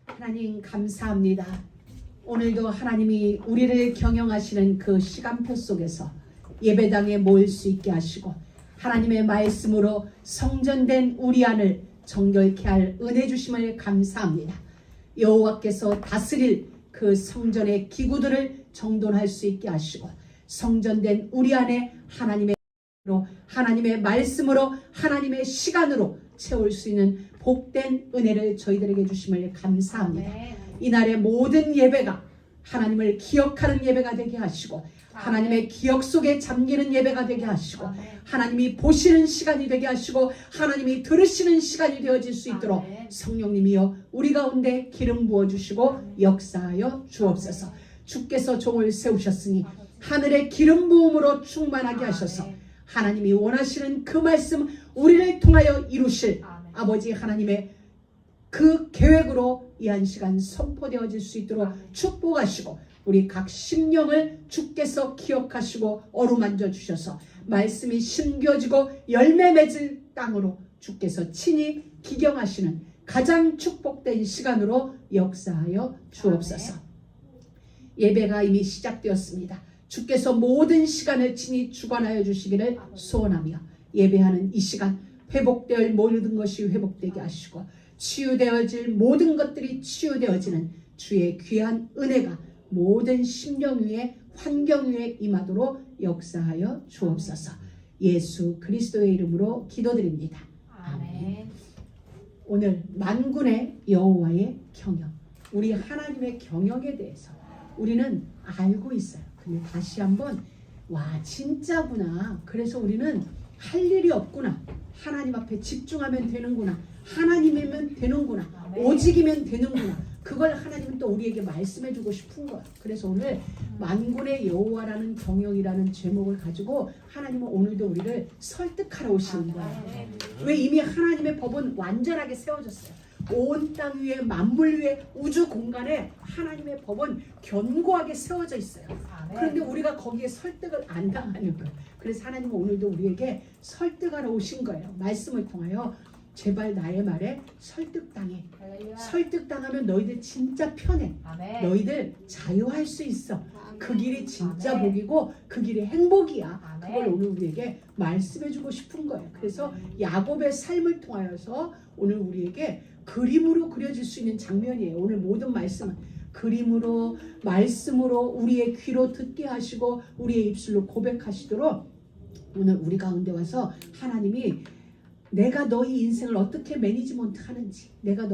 하나님 감사합니다. 오늘도 하나님이 우리를 경영하시는 그 시간표 속에서 예배당에 모일 수 있게 하시고 하나님의 말씀으로 성전된 우리 안을 정결케 할 은혜 주심을 감사합니다. 여호와께서 다스릴 그 성전의 기구들을 정돈할 수 있게 하시고 성전된 우리 안에 하나님의 말씀으로 하나님의 시간으로 채울 수 있는 복된 은혜를 저희들에게 주심을 감사합니다. 이날의 모든 예배가 하나님을 기억하는 예배가 되게 하시고 하나님의 기억 속에 잠기는 예배가 되게 하시고 하나님이 보시는 시간이 되게 하시고 하나님이 들으시는 시간이 되어질 수 있도록 성령님이여 우리 가운데 기름 부어주시고 역사하여 주옵소서. 주께서 종을 세우셨으니 하늘의 기름 부음으로 충만하게 하셔서 하나님이 원하시는 그 말씀 우리를 통하여 이루실 아버지 하나님의 그 계획으로 이 한 시간 선포되어질 수 있도록 축복하시고 우리 각 심령을 주께서 기억하시고 어루만져 주셔서 말씀이 심겨지고 열매 맺을 땅으로 주께서 친히 기경하시는 가장 축복된 시간으로 역사하여 주옵소서. 예배가 이미 시작되었습니다. 주께서 모든 시간을 친히 주관하여 주시기를 소원하며 예배하는 이 시간 회복될 모든 것이 회복되게 하시고 치유되어질 모든 것들이 치유되어지는 주의 귀한 은혜가 모든 심령 위에 환경 위에 임하도록 역사하여 주옵소서. 예수 그리스도의 이름으로 기도드립니다. 아멘. 오늘 만군의 여호와의 경영, 우리 하나님의 경영에 대해서 우리는 알고 있어요. 근데 다시 한번 와 진짜구나. 그래서 우리는 할 일이 없구나. 하나님 앞에 집중하면 되는구나. 하나님이면 되는구나. 오직이면 되는구나. 그걸 하나님은 또 우리에게 말씀해주고 싶은 거예요. 그래서 오늘 만군의 여호와라는 경영이라는 제목을 가지고 하나님은 오늘도 우리를 설득하러 오시는 거예요. 왜 이미 하나님의 법은 완전하게 세워졌어요. 온 땅 위에 만물 위에 우주 공간에 하나님의 법은 견고하게 세워져 있어요. 그런데 우리가 거기에 설득을 안 당하는 거예요. 그래서 하나님은 오늘도 우리에게 설득하러 오신 거예요. 말씀을 통하여 제발 나의 말에 설득당해. 설득당하면 너희들 진짜 편해. 너희들 자유할 수 있어. 그 길이 진짜 복이고 그 길이 행복이야. 그걸 오늘 우리에게 말씀해주고 싶은 거예요. 그래서 야곱의 삶을 통하여서 오늘 우리에게 그림으로 그려질 수 있는 장면이에요. 오늘 모든 말씀은 그림으로 말씀으로 우리의 귀로 듣게 하시고 우리의 입술로 고백하시도록 오늘 우리 가운데 와서 하나님이 내가 너희 인생을 어떻게 매니지먼트 하는지, 내가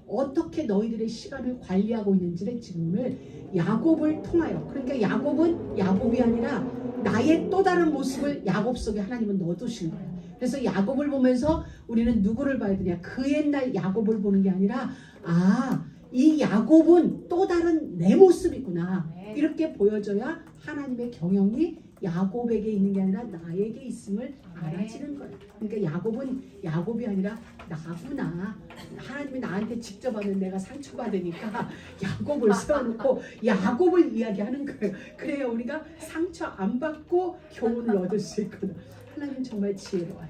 어떻게 너희들의 시간을 관리하고 있는지를 지금 오늘 야곱을 통하여, 그러니까 야곱은 야곱이 아니라 나의 또 다른 모습을 야곱 속에 하나님은 넣어두신 거예요. 그래서 야곱을 보면서 우리는 누구를 봐야 되냐? 그 옛날 야곱을 보는 게 아니라 이 야곱은 또 다른 내 모습이구나. 이렇게 보여줘야 하나님의 경영이 야곱에게 있는 게 아니라 나에게 있음을 알아지는 거예요. 그러니까 야곱은 야곱이 아니라 나구나. 하나님이 나한테 직접 하는 내가 상처받으니까 야곱을 세워놓고 야곱을 이야기하는 거예요. 그래야 우리가 상처 안 받고 교훈을 얻을 수 있거든. 하나님 정말 지혜로워요.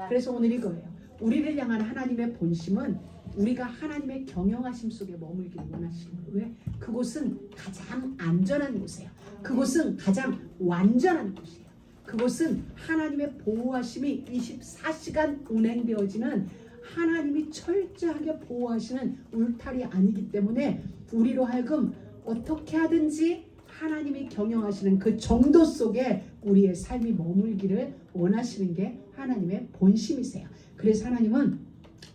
그래서 오늘 이거예요. 우리를 향한 하나님의 본심은 우리가 하나님의 경영하심 속에 머물기를 원하시는 거예요. 왜? 그곳은 가장 안전한 곳이에요. 그곳은 가장 완전한 곳이에요. 그곳은 하나님의 보호하심이 24시간 운행되어지는 하나님이 철저하게 보호하시는 울타리 아니기 때문에 우리로 하여금 어떻게 하든지 하나님이 경영하시는 그 정도 속에 우리의 삶이 머물기를 원하시는 게 하나님의 본심이세요. 그래서 하나님은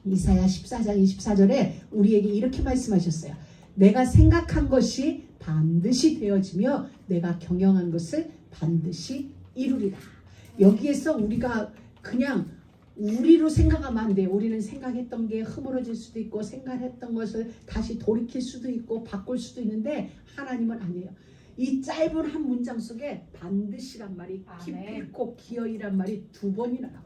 이사야 14장 24절에 우리에게 이렇게 말씀하셨어요. 내가 생각한 것이 반드시 되어지며 내가 경영한 것을 반드시 이루리라. 여기에서 우리가 그냥 우리로 생각하면 안 돼요. 우리는 생각했던 게 흐물어질 수도 있고 생각했던 것을 다시 돌이킬 수도 있고 바꿀 수도 있는데 하나님은 아니에요. 이 짧은 한 문장 속에 반드시란 말이 기필코 기어이란 말이 2번이나 나와요.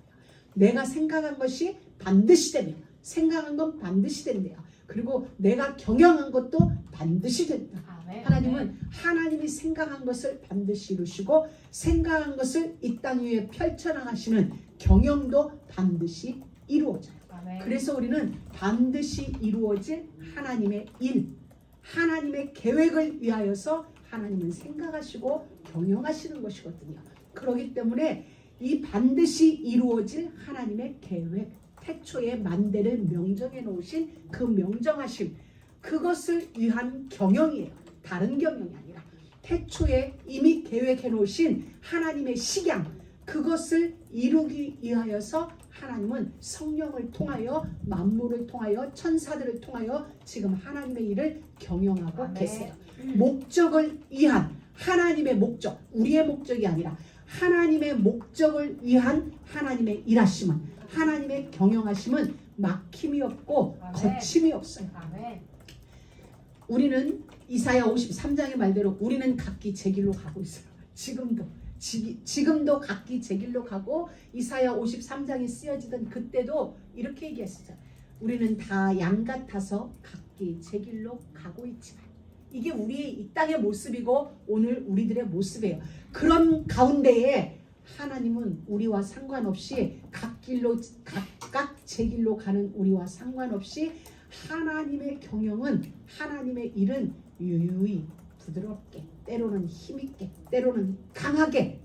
내가 생각한 것이 반드시 되며 생각한 건 반드시 된대요. 그리고 내가 경영한 것도 반드시 된다. 하나님은 하나님이 생각한 것을 반드시 이루시고 생각한 것을 이 땅 위에 펼쳐나가시는 경영도 반드시 이루어져요. 아멘. 그래서 우리는 반드시 이루어질 하나님의 일, 하나님의 계획을 위하여서 하나님은 생각하시고 경영하시는 것이거든요. 그렇기 때문에 이 반드시 이루어질 하나님의 계획, 태초에 만대를 명정해 놓으신 그 명정하심, 그것을 위한 경영이에요. 다른 경영이 아니라 태초에 이미 계획해 놓으신 하나님의 식양, 그것을 이루기 위하여서 하나님은 성령을 통하여 만물을 통하여 천사들을 통하여 지금 하나님의 일을 경영하고 아멘. 계세요. 목적을 위한 하나님의 목적, 우리의 목적이 아니라 하나님의 목적을 위한 하나님의 일하심은, 하나님의 경영하심은 막힘이 없고 아멘. 거침이 없어요. 아멘. 우리는 이사야 53장의 말대로 우리는 각기 제 길로 가고 있어요. 지금도 각기 제 길로 가고, 이사야 53장이 쓰여지던 그때도 이렇게 얘기했어요. 우리는 다 양 같아서 각기 제 길로 가고 있지만, 이게 우리의 이 땅의 모습이고 오늘 우리들의 모습이에요. 그런 가운데에 하나님은 우리와 상관없이 각각 제 길로 가는 우리와 상관없이 하나님의 경영은, 하나님의 일은 유유히 부드럽게, 때로는 힘있게, 때로는 강하게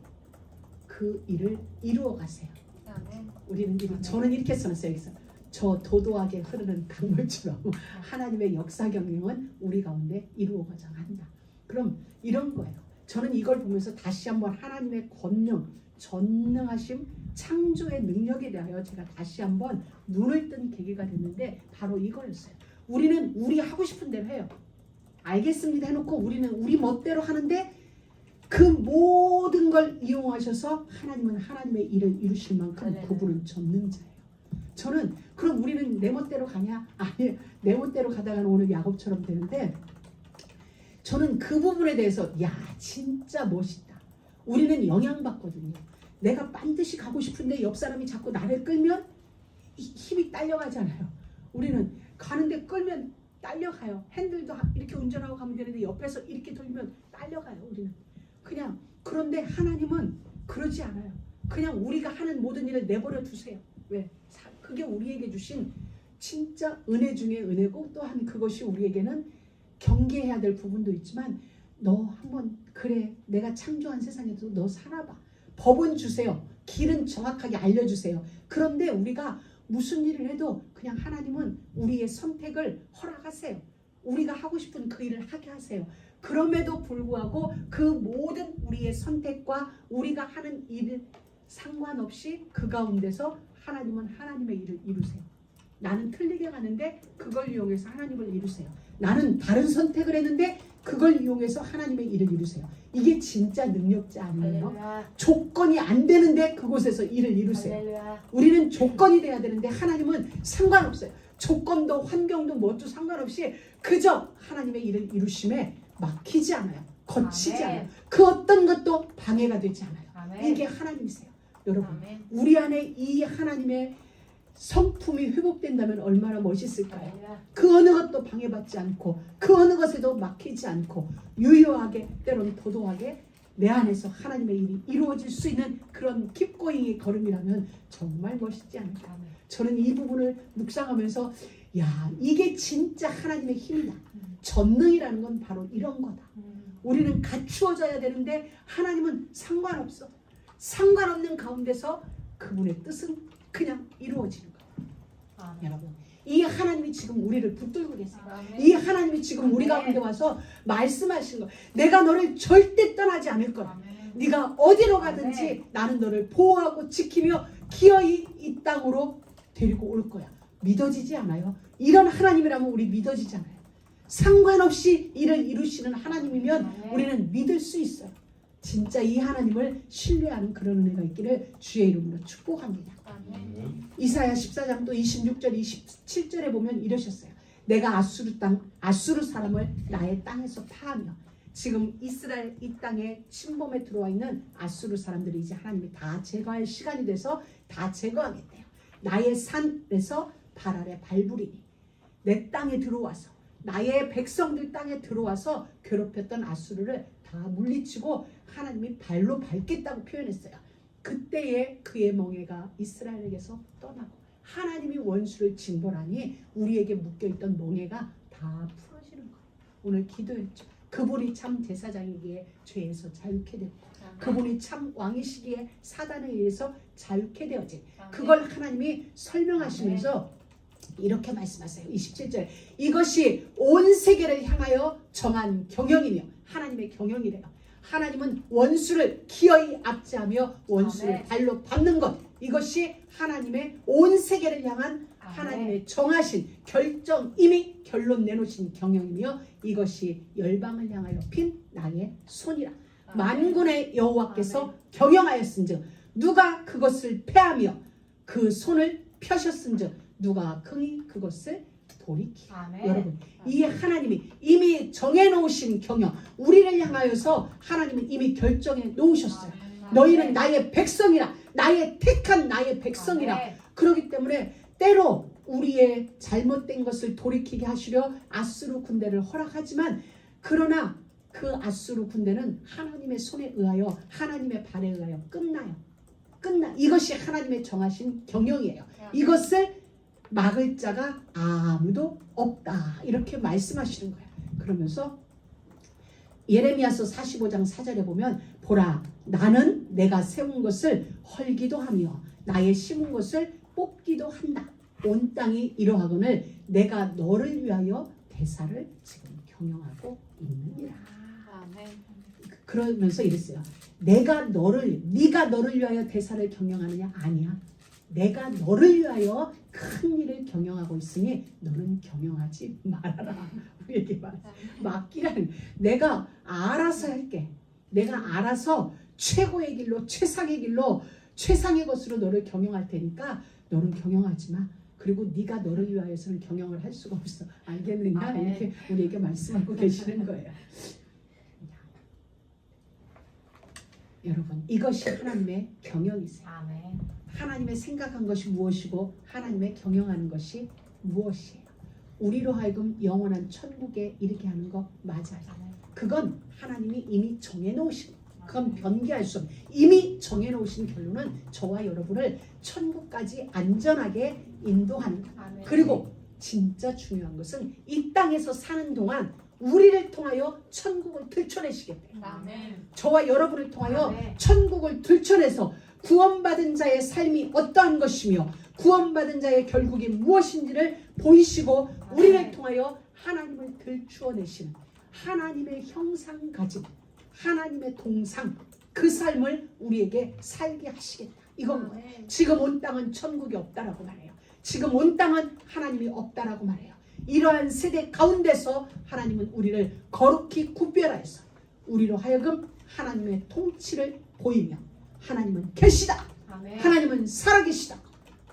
그 일을 이루어 가세요. 아멘. 우리는 저는 이렇게 써놨어요. 여기서 저 도도하게 흐르는 강물처럼 하나님의 역사 경영은 우리 가운데 이루어가자 한다. 그럼 이런 거예요. 저는 이걸 보면서 다시 한번 하나님의 권능, 전능하심, 창조의 능력에 대하여 제가 다시 한번 눈을 뜬 계기가 됐는데 바로 이거였어요. 우리는 우리 하고 싶은 대로 해요. 알겠습니다 해놓고 우리는 우리 멋대로 하는데, 그 모든 걸 이용하셔서 하나님은 하나님의 일을 이루실 만큼 그분은 전능자예요. 저는 그럼 우리는 내 멋대로 가냐? 아니, 내 멋대로 가다가는 오늘 야곱처럼 되는데, 저는 그 부분에 대해서 야 진짜 멋있다. 우리는 영향받거든요. 내가 반드시 가고 싶은데 옆 사람이 자꾸 나를 끌면 힘이 딸려가잖아요. 우리는 가는데 끌면 딸려가요. 핸들도 이렇게 운전하고 가면 되는데 옆에서 이렇게 돌리면 딸려가요. 우리는 그냥. 그런데 하나님은 그러지 않아요. 그냥 우리가 하는 모든 일을 내버려 두세요. 왜? 그게 우리에게 주신 진짜 은혜 중에 은혜고, 또한 그것이 우리에게는 경계해야 될 부분도 있지만, 너 한번 그래, 내가 창조한 세상에도 너 살아봐. 법은 주세요. 길은 정확하게 알려주세요. 그런데 우리가 무슨 일을 해도 그냥 하나님은 우리의 선택을 허락하세요. 우리가 하고 싶은 그 일을 하게 하세요. 그럼에도 불구하고 그 모든 우리의 선택과 우리가 하는 일을 상관없이 그 가운데서 하나님은 하나님의 일을 이루세요. 나는 틀리게 가는데 그걸 이용해서 하나님을 이루세요. 나는 다른 선택을 했는데 그걸 이용해서 하나님의 일을 이루세요. 이게 진짜 능력자 아니에요? 할렐루야. 조건이 안 되는데 그곳에서 일을 이루세요. 할렐루야. 우리는 조건이 돼야 되는데 하나님은 상관없어요. 조건도 환경도 뭣도 상관없이 그저 하나님의 일을 이루심에 막히지 않아요. 거치지 아멘. 않아요. 그 어떤 것도 방해가 되지 않아요. 아멘. 이게 하나님이세요. 여러분, 아멘. 우리 안에 이 하나님의 성품이 회복된다면 얼마나 멋있을까요? 할렐루야. 그 어느 것도 방해받지 않고, 그 어느 것에도 막히지 않고, 유효하게, 때로는 도도하게 내 안에서 하나님의 일이 이루어질 수 있는 그런 킵고잉의 걸음이라면 정말 멋있지 않을까. 아멘. 저는 이 부분을 묵상하면서 야, 이게 진짜 하나님의 힘이다. 전능이라는 건 바로 이런 거다. 우리는 갖추어져야 되는데 하나님은 상관없어. 상관없는 가운데서 그분의 뜻은 그냥 이루어지는 거예요. 아멘. 여러분, 이 하나님이 지금 우리를 붙들고 계세요. 아멘. 이 하나님이 지금 우리 가운데 와서 말씀하시는 거예요. 내가 너를 절대 떠나지 않을 거야. 아멘. 네가 어디로 가든지 나는 너를 보호하고 지키며 기어이 이 땅으로 데리고 올 거야. 믿어지지 않아요? 이런 하나님이라면 우리 믿어지잖아요. 상관없이 일을 이루시는 하나님이면 우리는 믿을 수 있어요. 진짜 이 하나님을 신뢰하는 그런 은혜가 있기를 주의 이름으로 축복합니다. 아멘. 이사야 14장도 26절 27절에 보면 이러셨어요. 내가 아수르 사람을 나의 땅에서 파하며, 지금 이스라엘 이 땅에 침범에 들어와 있는 아수르 사람들이 이제 하나님이 다 제거할 시간이 돼서 다 제거하겠대요. 나의 산에서 발 아래 밟으리니, 내 땅에 들어와서 나의 백성들 땅에 들어와서 괴롭혔던 아수르를 다 물리치고 하나님이 발로 밟겠다고 표현했어요. 그때에 그의 멍에가 이스라엘에게서 떠나고 하나님이 원수를 징벌하니 우리에게 묶여있던 멍에가 다 풀어지는 거예요. 오늘 기도했죠. 그분이 참 제사장이기에 죄에서 자유케 됐고 그분이 참 왕이시기에 사단에 의해서 자유케 되어진 그걸 하나님이 설명하시면서 이렇게 말씀하세요. 27절 이것이 온 세계를 향하여 정한 경영이며 하나님의 경영이래요. 하나님은 원수를 기어이 압제하며 원수를 아멘. 발로 밟는 것 이것이 하나님의 온 세계를 향한 하나님의 정하신 결정 이미 결론 내놓으신 경영이며 이것이 열방을 향하여 핀 나의 손이라. 만군의 여호와께서 경영하였은즉 누가 그것을 패하며 그 손을 펴셨은즉 누가 긍히 그것을 돌이키. 여러분 이 하나님이 이미 정해놓으신 경영 우리를 향하여서 하나님은 이미 결정해 놓으셨어요. 너희는 나의 백성이라 나의 택한 나의 백성이라. 그렇기 때문에 때로 우리의 잘못된 것을 돌이키게 하시려 아수르 군대를 허락하지만 그러나 그 아수르 군대는 하나님의 손에 의하여 하나님의 발에 의하여 끝나요. 이것이 하나님의 정하신 경영이에요. 이것을 막을 자가 아무도 없다 이렇게 말씀하시는 거예요. 그러면서 예레미야서 45장 4절에 보면 보라 나는 내가 세운 것을 헐기도 하며 나의 심은 것을 뽑기도 한다. 온 땅이 이러하거늘 내가 너를 위하여 대사를 지금 경영하고 있느니라. 그러면서 이랬어요. 네가 너를 위하여 대사를 경영하느냐? 아니야. 내가 너를 위하여 큰 일을 경영하고 있으니 너는 경영하지 말아라. 우리에게 맡기라는 내가 알아서 할게. 내가 알아서 최고의 길로 최상의 길로 최상의 것으로 너를 경영할 테니까 너는 경영하지 마. 그리고 네가 너를 위하여서는 경영을 할 수가 없어. 알겠느냐? 이렇게 우리에게 말씀하고 계시는 거예요. 여러분 이것이 하나님의 경영이세요. 하나님의 생각한 것이 무엇이고 하나님의 경영하는 것이 무엇이에요. 우리로 하여금 영원한 천국에 이르게 하는 거 맞아요. 그건 하나님이 이미 정해놓으신 그건 변개할 수 없는 이미 정해놓으신 결론은 저와 여러분을 천국까지 안전하게 인도하는 것. 그리고 진짜 중요한 것은 이 땅에서 사는 동안 우리를 통하여 천국을 들춰내시겠대요. 저와 여러분을 통하여 천국을 들춰내서 구원받은 자의 삶이 어떠한 것이며 구원받은 자의 결국이 무엇인지를 보이시고 우리를 통하여 하나님을 들추어내시는 하나님의 형상 가진 하나님의 동상 그 삶을 우리에게 살게 하시겠다. 이건 뭐예요? 지금 온 땅은 천국이 없다라고 말해요. 지금 온 땅은 하나님이 없다라고 말해요. 이러한 세대 가운데서 하나님은 우리를 거룩히 구별하여서 우리로 하여금 하나님의 통치를 보이며 하나님은 계시다. 하나님은 살아계시다.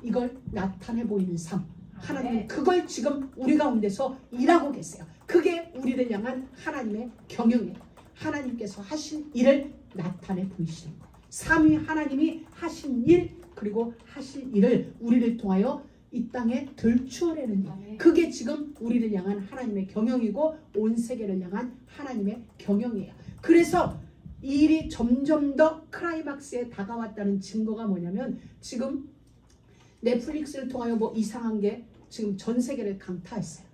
이걸 나타내 보이는 삶. 하나님은 그걸 지금 우리 가운데서 일하고 계세요. 그게 우리를 향한 하나님의 경영이에요. 하나님께서 하신 일을 나타내 보이시는 거예요. 삼위 하나님이 하신 일 그리고 하실 일을 우리를 통하여 이 땅에 들추어내는 일. 그게 지금 우리를 향한 하나님의 경영이고 온 세계를 향한 하나님의 경영이에요. 그래서 이 일이 점점 더 클라이막스에 다가왔다는 증거가 뭐냐면 지금 넷플릭스를 통하여 뭐 이상한 게 지금 전 세계를 강타했어요.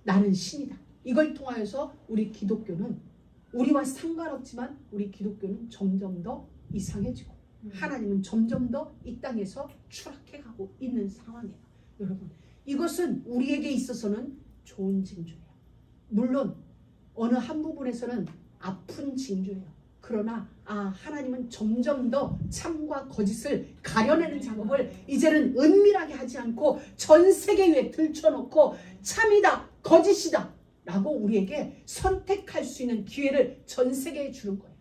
나는 신이다. 이걸 통하여서 우리 기독교는 우리와 상관없지만 우리 기독교는 점점 더 이상해지고 하나님은 점점 더 이 땅에서 추락해가고 있는 상황이에요. 여러분 이것은 우리에게 있어서는 좋은 징조예요. 물론 어느 한 부분에서는 아픈 징조예요. 그러나 하나님은 점점 더 참과 거짓을 가려내는 작업을 이제는 은밀하게 하지 않고 전 세계 위에 들춰놓고 참이다 거짓이다 라고 우리에게 선택할 수 있는 기회를 전 세계에 주는 거예요.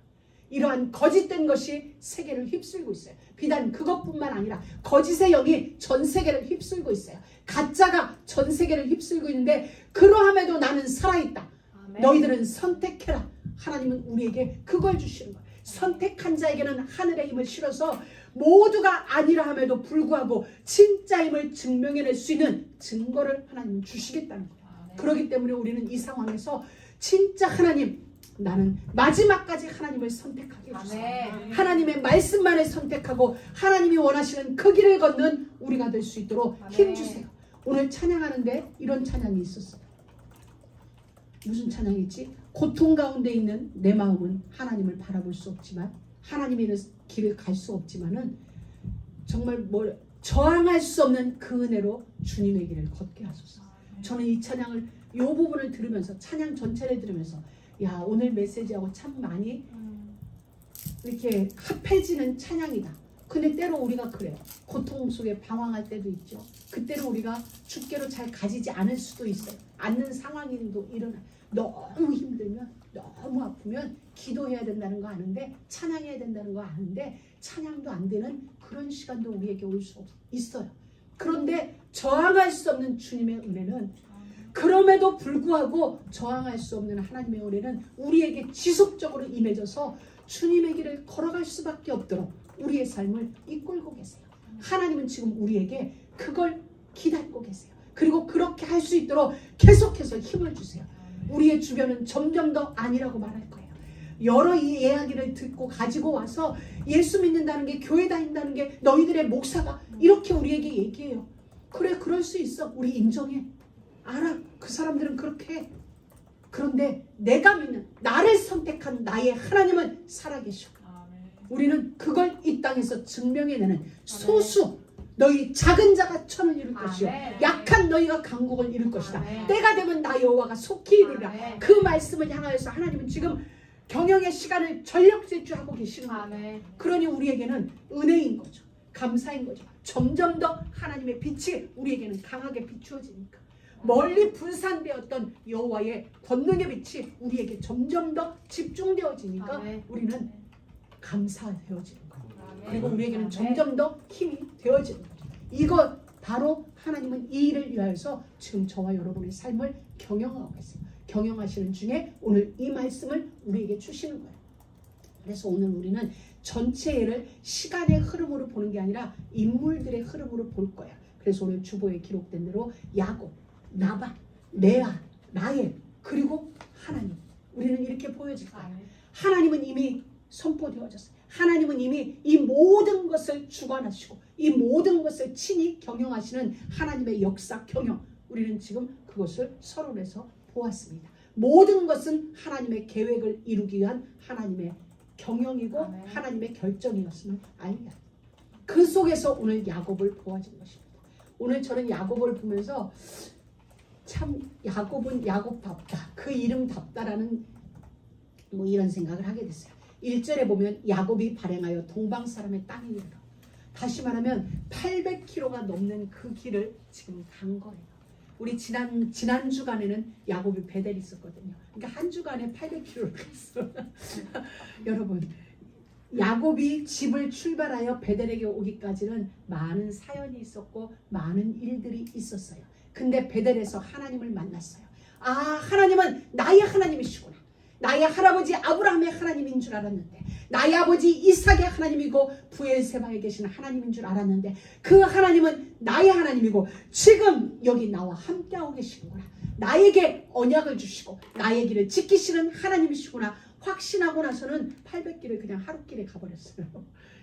이러한 거짓된 것이 세계를 휩쓸고 있어요. 비단 그것뿐만 아니라 거짓의 영이 전 세계를 휩쓸고 있어요. 가짜가 전 세계를 휩쓸고 있는데 그러함에도 나는 살아있다. 너희들은 선택해라. 하나님은 우리에게 그걸 주시는 거예요. 선택한 자에게는 하늘의 힘을 실어서 모두가 아니라 함에도 불구하고 진짜임을 증명해낼 수 있는 증거를 하나님은 주시겠다는 거예요. 그렇기 때문에 우리는 이 상황에서 진짜 하나님 나는 마지막까지 하나님을 선택하게 해주세요. 아멘. 하나님의 말씀만을 선택하고 하나님이 원하시는 그 길을 걷는 우리가 될 수 있도록 아멘. 힘주세요. 오늘 찬양하는데 이런 찬양이 있었어요. 무슨 찬양이지? 고통 가운데 있는 내 마음은 하나님을 바라볼 수 없지만 하나님의 길을 갈 수 없지만은 정말 저항할 수 없는 그 은혜로 주님의 길을 걷게 하소서. 저는 이 찬양을 이 부분을 들으면서 찬양 전체를 들으면서 야 오늘 메시지하고 참 많이 이렇게 합해지는 찬양이다. 근데 때로 우리가 그래요. 고통 속에 방황할 때도 있죠. 그때는 우리가 주께로 잘 가지지 않을 수도 있어요. 않는 상황도 일어나. 너무 힘들면 너무 아프면 기도해야 된다는 거 아는데 찬양해야 된다는 거 아는데 찬양도 안 되는 그런 시간도 우리에게 올 수 있어요. 그런데 저항할 수 없는 주님의 은혜는 그럼에도 불구하고 저항할 수 없는 하나님의 은혜는 우리에게 지속적으로 임해져서 주님의 길을 걸어갈 수밖에 없도록 우리의 삶을 이끌고 계세요. 하나님은 지금 우리에게 그걸 기다리고 계세요. 그리고 그렇게 할 수 있도록 계속해서 힘을 주세요. 우리의 주변은 점점 더 아니라고 말할 거예요. 여러 이 이야기를 듣고 가지고 와서 예수 믿는다는 게 교회 다닌다는 게 너희들의 목사가 이렇게 우리에게 얘기해요. 그래 그럴 수 있어. 우리 인정해. 알아. 그 사람들은 그렇게 해. 그런데 내가 믿는 나를 선택한 나의 하나님은 살아계셔. 우리는 그걸 이 땅에서 증명해내는 소수 너희 작은 자가 천을 이룰 것이요 약한 너희가 강국을 이룰 것이다. 때가 되면 나 여호와가 속히 이루리라. 그 말씀을 향하여서 하나님은 지금 경영의 시간을 전력 질주하고 계시는 거예요. 그러니 우리에게는 은혜인 거죠. 감사인 거죠. 점점 더 하나님의 빛이 우리에게는 강하게 비추어지니까 멀리 분산되었던 여호와의 권능의 빛이 우리에게 점점 더 집중되어지니까 우리는 감사되어지는 거예요. 그리고 우리에게는 점점 더 힘이 되어지는 거죠. 이것 바로 하나님은 이 일을 위하여서 지금 저와 여러분의 삶을 경영하고 계세요. 경영하시는 중에 오늘 이 말씀을 우리에게 주시는 거예요. 그래서 오늘 우리는 전체를 시간의 흐름으로 보는 게 아니라 인물들의 흐름으로 볼 거예요. 그래서 오늘 주보에 기록된 대로 야곱, 나반, 레아, 라헬 그리고 하나님 우리는 이렇게 보여질 거예요. 하나님은 이미 선포되어졌어요. 하나님은 이미 이 모든 것을 주관하시고 이 모든 것을 친히 경영하시는 하나님의 역사 경영 우리는 지금 그것을 서론에서 보았습니다. 모든 것은 하나님의 계획을 이루기 위한 하나님의 경영이고 하나님의 결정이었음을 알게 그 속에서 오늘 야곱을 보아진 것입니다. 오늘 저는 야곱을 보면서 참 야곱은 야곱답다. 그 이름답다라는 이런 생각을 하게 됐어요. 1절에 보면 야곱이 발행하여 동방 사람의 땅에 이르러 다시 말하면 800km가 넘는 그 길을 지금 간 거예요. 우리 지난 주간에는 야곱이 베델이 있었거든요. 그러니까 한 주간에 800km를 갔어. 여러분 야곱이 집을 출발하여 베델에게 오기까지는 많은 사연이 있었고 많은 일들이 있었어요. 근데 베델에서 하나님을 만났어요. 아 하나님은 나의 하나님이시구나. 나의 할아버지 아브라함의 하나님인 줄 알았는데 나의 아버지 이삭의 하나님이고 부엘세바에 계신 하나님인 줄 알았는데 그 하나님은 나의 하나님이고 지금 여기 나와 함께하고 계시는구나. 나에게 언약을 주시고 나의 길을 지키시는 하나님이시구나. 확신하고 나서는 800길을 그냥 하루길에 가버렸어요.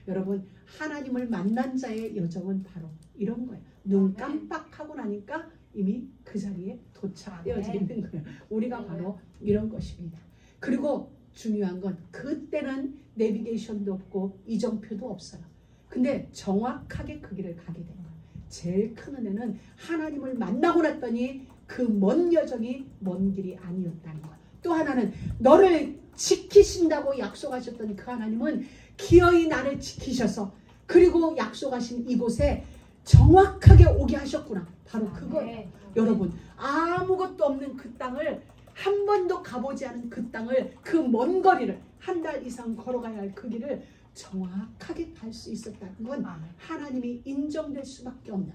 여러분 하나님을 만난 자의 여정은 바로 이런 거예요. 눈 깜빡하고 나니까 이미 그 자리에 도착되어져 있는 거예요. 우리가 바로 이런 것입니다. 그리고 중요한 건 그때는 내비게이션도 없고 이정표도 없어요. 근데 정확하게 그 길을 가게 된 거예요. 제일 큰 은혜는 하나님을 만나고 났더니 그 먼 여정이 먼 길이 아니었다는 것. 또 하나는 너를 지키신다고 약속하셨던 그 하나님은 기어이 나를 지키셔서 그리고 약속하신 이곳에 정확하게 오게 하셨구나. 바로 그거예요. 여러분 아무것도 없는 그 땅을 한 번도 가보지 않은 그 땅을 그 먼 거리를 한 달 이상 걸어가야 할 그 길을 정확하게 갈 수 있었다는 건 하나님이 인정될 수밖에 없는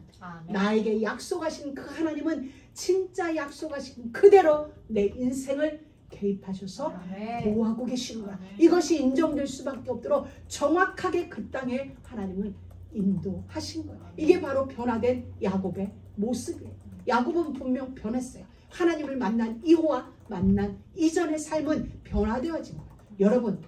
나에게 약속하신 그 하나님은 진짜 약속하신 그대로 내 인생을 개입하셔서 보호하고 계시는 거야. 이것이 인정될 수밖에 없도록 정확하게 그 땅에 하나님은 인도하신 거예요. 이게 바로 변화된 야곱의 모습이에요. 야곱은 분명 변했어요. 하나님을 만난 이후와 만난 이전의 삶은 변화되어진 거예요.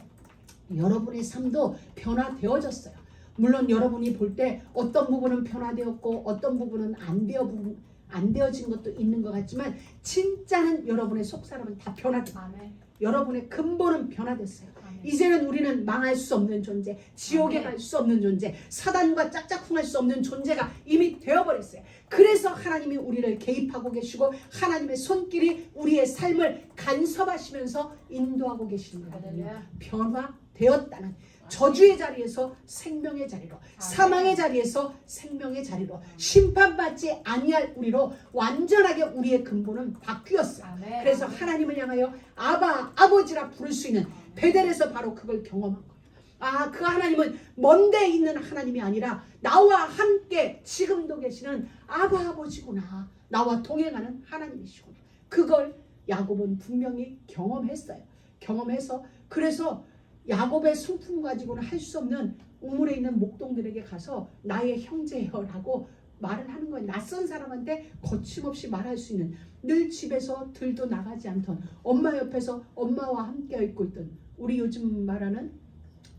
여러분의 삶도 변화되어졌어요. 물론 여러분이 볼 때 어떤 부분은 변화되었고 어떤 부분은 안 되어진 것도 있는 것 같지만 진짜는 여러분의 속사람은 다 변화됐어요. 아멘. 여러분의 근본은 변화됐어요. 아멘. 이제는 우리는 망할 수 없는 존재, 지옥에 아멘. 갈 수 없는 존재, 사단과 짝짝꿍할 수 없는 존재가 이미 되어버렸어요. 그래서 하나님이 우리를 개입하고 계시고 하나님의 손길이 우리의 삶을 간섭하시면서 인도하고 계시는 거예요. 할렐루야. 변화되었다는 저주의 자리에서 생명의 자리로, 사망의 자리에서 생명의 자리로, 심판받지 아니할 우리로 완전하게 우리의 근본은 바뀌었어요. 아멘. 그래서 하나님을 향하여 아바, 아버지라 부를 수 있는 베델에서 바로 그걸 경험한 거예요. 그 하나님은 먼데 있는 하나님이 아니라 나와 함께 지금도 계시는 아바, 아버지구나. 나와 동행하는 하나님이시구나. 그걸 야곱은 분명히 경험했어요. 경험해서 그래서 야곱의 성품 가지고는 할 수 없는 우물에 있는 목동들에게 가서 나의 형제여라고 말을 하는 거예요. 낯선 사람한테 거침없이 말할 수 있는, 늘 집에서 들도 나가지 않던, 엄마 옆에서 엄마와 함께 있고 있던, 우리 요즘 말하는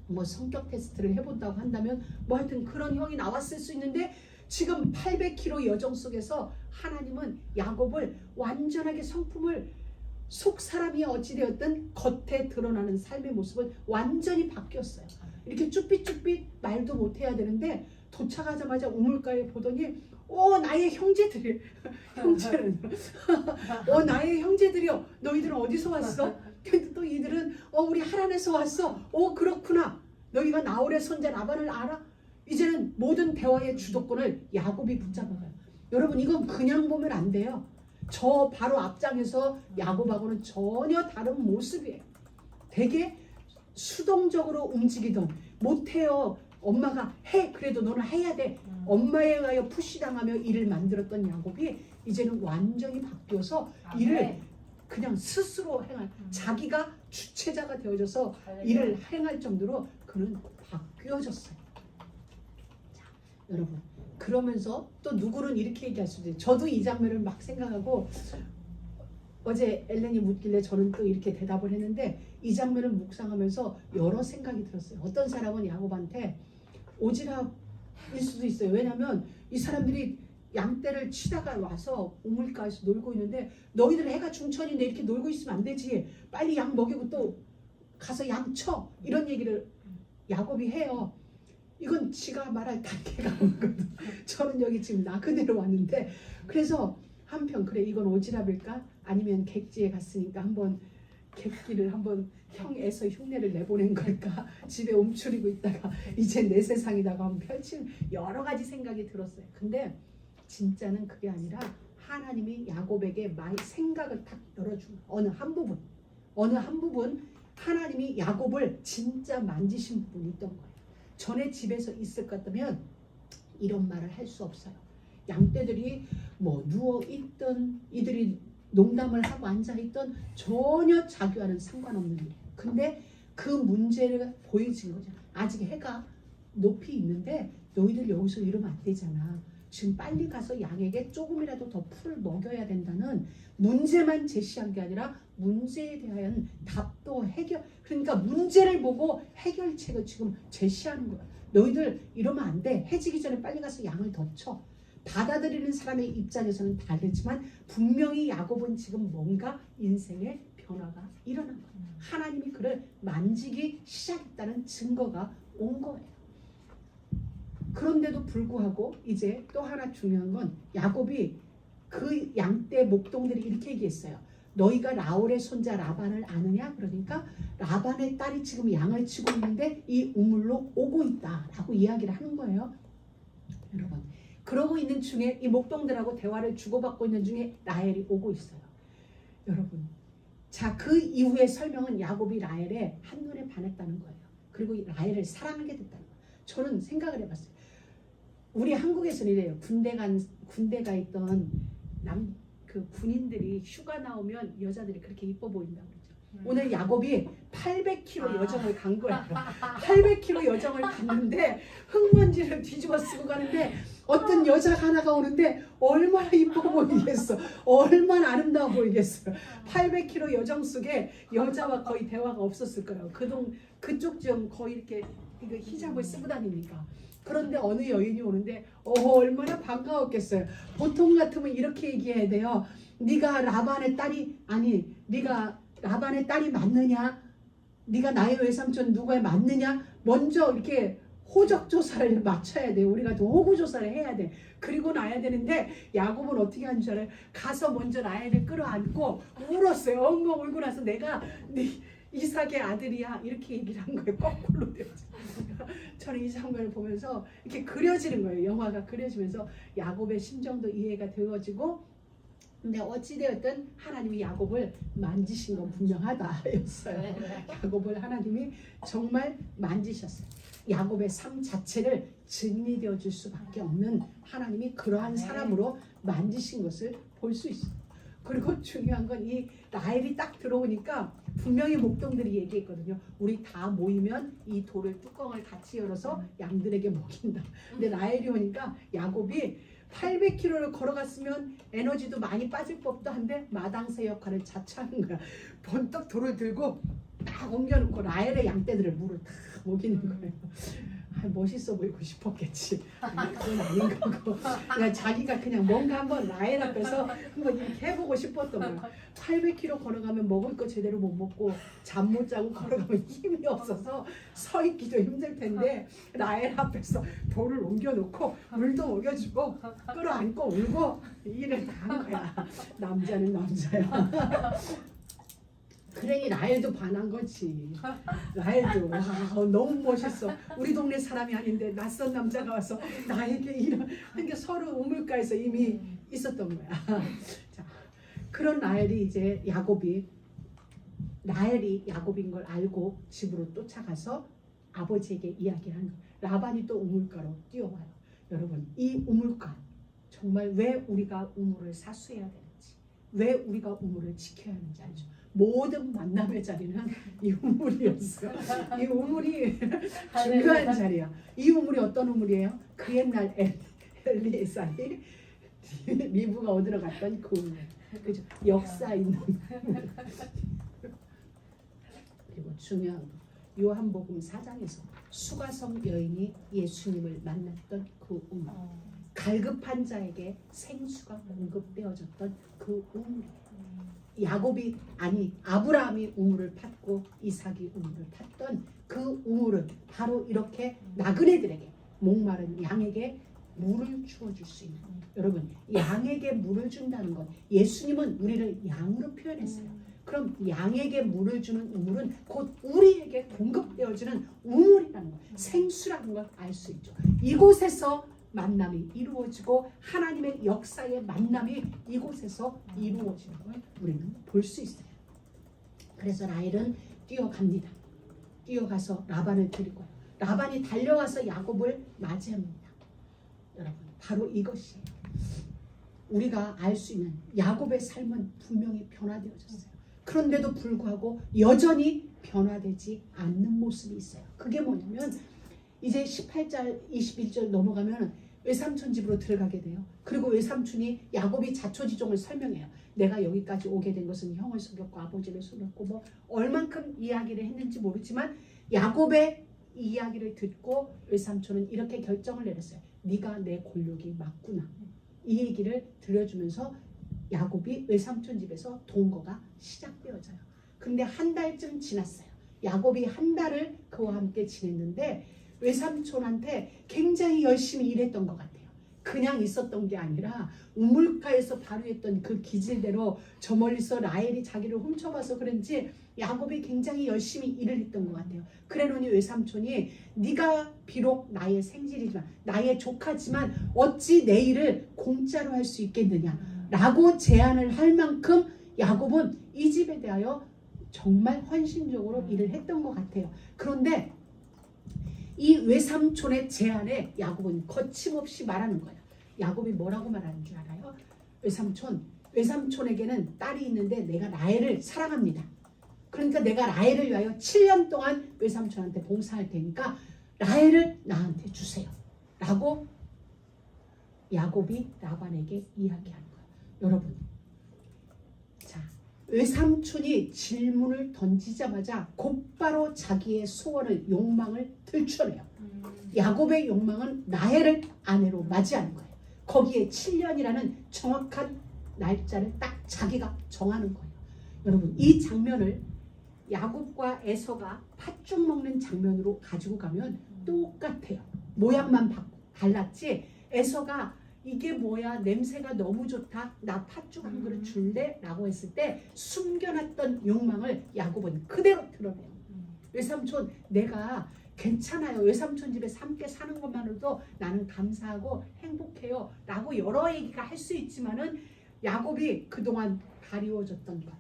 뭐 성격 테스트를 해본다고 한다면 뭐 하여튼 그런 형이 나왔을 수 있는데, 지금 800km 여정 속에서 하나님은 야곱을 완전하게 성품을, 속 사람이 어찌되었든 겉에 드러나는 삶의 모습은 완전히 바뀌었어요. 이렇게 쭈삣쭈삣 말도 못해야 되는데 도착하자마자 우물가에 보더니 나의 형제들이 형제는 나의 형제들이여, 너희들은 어디서 왔어? 근데 또 이들은 우리 하란에서 왔어. 그렇구나. 너희가 나홀의 손자 라반을 알아? 이제는 모든 대화의 주도권을 야곱이 붙잡아가요. 여러분, 이건 그냥 보면 안 돼요. 저 바로 앞장에서 야곱하고는 전혀 다른 모습이에요. 되게 수동적으로 움직이던, 못해요. 엄마가 해. 그래도 너는 해야 돼. 엄마에 의하여 푸시당하며 일을 만들었던 야곱이 이제는 완전히 바뀌어서 아멘. 일을 그냥 스스로 행할, 자기가 주체자가 되어져서 할렐루야. 일을 행할 정도로 그는 바뀌어졌어요. 자, 여러분, 그러면서 또 누구는 이렇게 얘기할 수도 있어요. 저도 이 장면을 막 생각하고, 어제 엘렌이 묻길래 저는 또 이렇게 대답을 했는데, 이 장면을 묵상하면서 여러 생각이 들었어요. 어떤 사람은 야곱한테 오지랖일 수도 있어요. 왜냐하면 이 사람들이 양떼를 치다가 와서 우물가에서 놀고 있는데, 너희들 해가 중천인데 이렇게 놀고 있으면 안 되지. 빨리 양 먹이고 또 가서 양 쳐. 이런 얘기를 야곱이 해요. 이건 지가 말할 단계가 아니거든. 저는 여기 지금 나그네로 왔는데, 그래서 한편 그래, 이건 오지랖일까? 아니면 객지에 갔으니까 한번 객기를 한번 형에서 흉내를 내보낸 걸까? 집에 움츠리고 있다가 이제 내 세상이다가 한번 펼친 여러 가지 생각이 들었어요. 근데 진짜는 그게 아니라 하나님이 야곱에게 생각을 탁 열어준 어느 한 부분 하나님이 야곱을 진짜 만지신 부분이 있던 거예요. 전에 집에서 있을 것 같다면 이런 말을 할 수 없어요. 양떼들이 뭐 누워있던, 이들이 농담을 하고 앉아있던 전혀 자기와는 상관없는 일. 근데 그 문제를 보여진 거죠. 아직 해가 높이 있는데 너희들 여기서 이러면 안 되잖아. 지금 빨리 가서 양에게 조금이라도 더 풀을 먹여야 된다는 문제만 제시한 게 아니라 문제에 대한 답도 그러니까 문제를 보고 해결책을 지금 제시하는 거야. 너희들 이러면 안 돼. 해지기 전에 빨리 가서 양을 더 쳐. 받아들이는 사람의 입장에서는 다르지만 분명히 야곱은 지금 뭔가 인생의 변화가 일어난 거예요. 하나님이 그를 만지기 시작했다는 증거가 온 거예요. 그런데도 불구하고 이제 또 하나 중요한 건, 야곱이 그 양떼 목동들이 이렇게 얘기했어요. 너희가 라울의 손자 라반을 아느냐? 그러니까 라반의 딸이 지금 양을 치고 있는데 이 우물로 오고 있다 라고 이야기를 하는 거예요. 여러분, 그러고 있는 중에 이 목동들하고 대화를 주고받고 있는 중에 라헬이 오고 있어요. 여러분, 자, 그 이후의 설명은 야곱이 라헬에 한눈에 반했다는 거예요. 그리고 라헬을 사랑하게 됐다는 거예요. 저는 생각을 해봤어요. 우리 한국에서는 이래요. 군대 가 있던 그 군인들이 휴가 나오면 여자들이 그렇게 이뻐 보인다고 그러죠. 오늘 야곱이 800km 여정을 간 거예요. 800km 여정을 갔는데 흙먼지를 뒤집어 쓰고 가는데 어떤 여자가 하나가 오는데 얼마나 이뻐 보이겠어. 얼마나 아름다워 보이겠어요. 800km 여정 속에 여자와 거의 대화가 없었을 거예요. 그쪽 좀 거의 이렇게 이거 히잡을 쓰고 다니니까. 그런데 어느 여인이 오는데 얼마나 반가웠겠어요. 보통 같으면 이렇게 얘기해야 돼요. 네가 라반의 딸이 아니 네가 라반의 딸이 맞느냐? 네가 나의 외삼촌 누구에 맞느냐? 먼저 이렇게 호적 조사를 맞춰야 돼요. 우리가 호구 조사를 해야 돼. 그리고 나야 되는데 야곱은 어떻게 하는 줄 알아요? 가서 먼저 라헬을 끌어안고 울었어요. 엉엉 울고 나서 내가 네 이삭의 아들이야 이렇게 얘기를 한 거예요. 거꾸로 되어져. 저는 이 장면을 보면서 이렇게 그려지는 거예요. 영화가 그려지면서 야곱의 심정도 이해가 되어지고 근데 어찌되었든 하나님이 야곱을 만지신 건 분명하다였어요. 야곱을 하나님이 정말 만지셨어요. 야곱의 삶 자체를 증리되어 줄 수밖에 없는 하나님이 그러한 사람으로 만지신 것을 볼 수 있어요. 그리고 중요한 건 이 라헬이 딱 들어오니까 분명히 목동들이 얘기했거든요. 우리 다 모이면 이 돌을 뚜껑을 같이 열어서 양들에게 먹인다. 근데 라헬이 오니까 야곱이 800km를 걸어갔으면 에너지도 많이 빠질 법도 한데 마당새 역할을 자처하는 거야. 번떡 돌을 들고 딱 옮겨놓고 라헬의 양떼들을 물을 다 먹이는 거예요. 멋있어 보이고 싶었겠지. 그건 아닌 거고 그냥 자기가 그냥 뭔가 한번 라헬 앞에서 한번 이렇게 해보고 싶었던 거야. 800km 걸어가면 먹을 거 제대로 못 먹고 잠 못 자고 걸어가면 힘이 없어서 서 있기도 힘들 텐데 라헬 앞에서 돌을 옮겨놓고 물도 먹여주고 끌어안고 울고 일을 다 한 거야. 남자는 남자야. 그러니 라헬도 반한 거지. 라헬도 와, 너무 멋있어. 우리 동네 사람이 아닌데 낯선 남자가 와서 나에게 이런 그러니까 서로 우물가에서 이미 있었던 거야. 자, 그런 라헬이 이제 라헬이 야곱인 걸 알고 집으로 쫓아가서 아버지에게 이야기를 한 거야. 라반이 또 우물가로 뛰어와요. 여러분 이 우물가 정말 왜 우리가 우물을 사수해야 되는지 왜 우리가 우물을 지켜야 하는지 알죠? 모든 만남의 자리는 이 우물이었어요. 이 우물이 중요한 자리야. 이 우물이 어떤 우물이에요? 그 옛날 엘리에살이 리브가 얻으러 갔던 그 우물. 그죠? 역사 있는 우물. 그리고 중요한 거. 요한복음 4장에서 수가성 여인이 예수님을 만났던 그 우물. 갈급한 자에게 생수가 공급되어졌던 그 우물. 야곱이 아니 아브라함이 우물을 팠고 이삭이 우물을 팠던 그 우물은 바로 이렇게 나그네들에게 목마른 양에게 물을 주어줄 수 있는 여러분 양에게 물을 준다는 것 예수님은 우리를 양으로 표현했어요. 그럼 양에게 물을 주는 우물은 곧 우리에게 공급되어지는 우물이라는 것 생수라는 걸 알 수 있죠. 이곳에서 만남이 이루어지고 하나님의 역사의 만남이 이곳에서 이루어지는 걸 우리는 볼 수 있어요. 그래서 라헬은 뛰어갑니다. 뛰어가서 라반을 드리고 라반이 달려와서 야곱을 맞이합니다. 여러분 바로 이것이에요. 우리가 알 수 있는 야곱의 삶은 분명히 변화되어졌어요. 그런데도 불구하고 여전히 변화되지 않는 모습이 있어요. 그게 뭐냐면 이제 18절 21절 넘어가면 외삼촌 집으로 들어가게 돼요. 그리고 외삼촌이 야곱이 자초지종을 설명해요. 내가 여기까지 오게 된 것은 형을 속였고 아버지를 속였고 뭐 얼만큼 이야기를 했는지 모르지만 야곱의 이야기를 듣고 외삼촌은 이렇게 결정을 내렸어요. 네가 내 골육이 맞구나. 이 얘기를 들려주면서 야곱이 외삼촌 집에서 동거가 시작되어져요. 근데 한 달쯤 지났어요. 야곱이 한 달을 그와 함께 지냈는데 외삼촌한테 굉장히 열심히 일했던 것 같아요. 그냥 있었던 게 아니라 우물가에서 발휘했던 그 기질대로 저 멀리서 라헬이 자기를 훔쳐봐서 그런지 야곱이 굉장히 열심히 일을 했던 것 같아요. 그래놓니 외삼촌이 네가 비록 나의 생질이지만 나의 조카지만 어찌 내 일을 공짜로 할 수 있겠느냐 라고 제안을 할 만큼 야곱은 이 집에 대하여 정말 헌신적으로 일을 했던 것 같아요. 그런데 이 외삼촌의 제안에 야곱은 거침없이 말하는 거예요. 야곱이 뭐라고 말하는 줄 알아요? 외삼촌에게는 딸이 있는데 내가 라헬을 사랑합니다. 그러니까 내가 라헬을 위하여 7년 동안 외삼촌한테 봉사할 테니까 라헬을 나한테 주세요. 라고 야곱이 라반에게 이야기하는 거예요. 여러분, 자, 외삼촌이 질문을 던지자마자 곧바로 자기의 소원을, 욕망을 들춰내요. 야곱의 욕망은 라헬을 아내로 맞이하는 거예요. 거기에 7년이라는 정확한 날짜를 딱 자기가 정하는 거예요. 여러분, 이 장면을 야곱과 에서가 팥죽 먹는 장면으로 가지고 가면 똑같아요. 모양만 달랐지. 에서가 이게 뭐야, 냄새가 너무 좋다, 나 팥죽 한 그릇 줄래? 라고 했을 때 숨겨놨던 욕망을 야곱은 그대로 드러내요. 외삼촌, 내가 괜찮아요. 외삼촌 집에 함께 사는 것만으로도 나는 감사하고 행복해요 라고 여러 얘기가 할 수 있지만은 야곱이 그동안 가리워졌던 것